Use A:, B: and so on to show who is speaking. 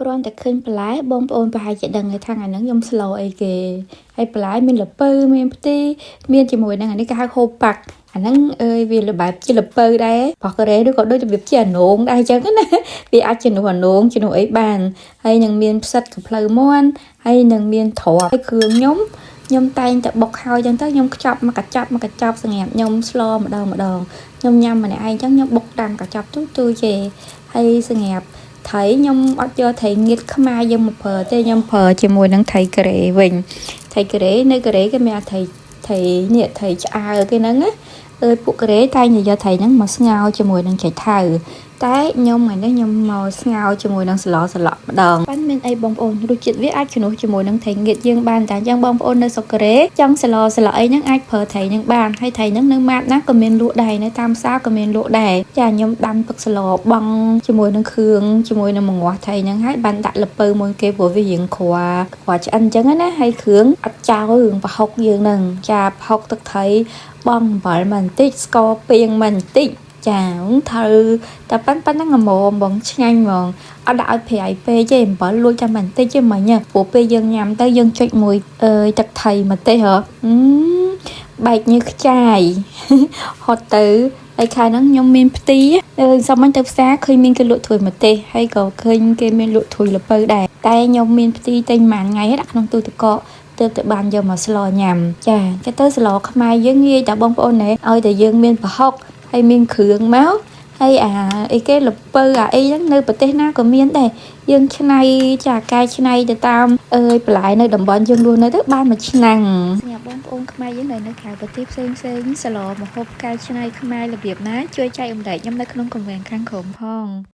A: គ្រាន់តែឃើញបន្លែបងប្អូនប្រហែលជាដឹងហើយថាថ្ងៃហ្នឹងខ្ញុំស្លអីគេហើយបន្លែមានល្ពៅមានផ្ទីមានជាមួយនឹងអានេះគេហៅហូបប៉ាក់អាហ្នឹងវាបែបជាល្ពៅដែរប៉ោះការ៉េឬក៏ដូចរបៀបជាអានងដែរអញ្ចឹងណាវាអាចជំនួសអានងជំនួសអីបានហើយនឹងមានផ្សិតកំភ្លៅមាន់ហើយនឹងមានត្រប់ហើយគ្រឿងខ្ញុំតែងតែបុកហើយអញ្ចឹងទៅខ្ញុំខ្ចប់មកកញ្ចប់សម្រាប់ខ្ញុំស្លម្ដងខ្ញុំញ៉ាំម្នាក់ឯងអញ្ចឹងខ្ញុំបុកតាមកញ្ចប់ទូទេហើយសម្រាប់ថៃខ្ញុំអត់យកថៃងៀតខ្មែរយើងមកប្រើទេខ្ញុំប្រើជាមួយនឹងថៃការ៉េវិញថៃការ៉េនៅការ៉េគេមានថៃនេះថៃឆ្អើគេហ្នឹងណាពួកការ៉េតែងយកថៃហ្នឹងមកស្ងោរជាមួយនឹងចេកថៅតែខ្ញុំថ្ងៃនេះខ្ញុំមកស្ងោរជាមួយនឹងស្លម្ដងបានមានអីបងប្អូនរសជាតិវាអាចជំនួសជាមួយនឹងថៃងៀតយើងបានតែអញ្ចឹងបងប្អូននៅស្រុកកូរ៉េចង់ស្លអីហ្នឹងអាចប្រើថៃហ្នឹងបានហើយថៃហ្នឹងនៅម៉ាតណាក៏មានលក់ដែរនៅតាមផ្សារក៏មានលក់ដែរចាខ្ញុំដាំទឹកស្លបង់ជាមួយនឹងគ្រឿងជាមួយនឹងម្ងាស់ថៃហ្នឹងហើយបានដាក់ល្ពៅមួយគេព្រោះវារៀងគ្រាឆ្អិនអញ្ចឹងណាហើយគ្រឿងអត់ចោលរឿងប្រហុកយើងហ្នឹងចាប្រហុកទឹកថៃបងអំបិលមិនបន្តិចស្ករពាងមិនបន្តិចចាត្រូវតែប៉ុណ្ណឹងហ្មងបងឆ្ងាញ់ហ្មងអត់ដាក់ឲ្យប្រៃពេកទេអំបិលលួចតែបន្តិចទេមិញព្រោះពេលយើងញ៉ាំទៅយើងចុចមួយទឹកថៃមកទេហ៎បែកញើសខ្ចាយហត់ទៅហើយខែហ្នឹងខ្ញុំមានផ្ទីសមមិញទៅផ្សារឃើញមានគេលក់ត្រួយម្ទេសហើយក៏ឃើញគេមានលក់ត្រួយល្ពៅដែរតែខ្ញុំមានផ្ទីតែប្រហែលថ្ងៃហើយដាក់ក្នុងទូទឹកកកទើបតែបានយកមកស្លញ៉ាំចាគេទៅស្លខ្មែរយើងងាយតែបងប្អូនណែឲ្យតែយើងមានប្រហុកហើយមានគ្រឿងមកហើយអីគេល្ពៅអីហ្នឹងនៅប្រទេសណាក៏មានដែរយើងឆ្នៃចាកែច្នៃទៅតាមបន្លែនៅតំបន់យើងរស់នៅទៅបានមួយឆ្នាំសម្រាប់បងប្អូនខ្មែរយើងនៅក្រៅប្រទេសផ្សេងស្លម្ហូបកែច្នៃខ្មែររបៀបណាជួយចែករំលែកខ្ញុំនៅក្នុង comment ខាងក្រោមផង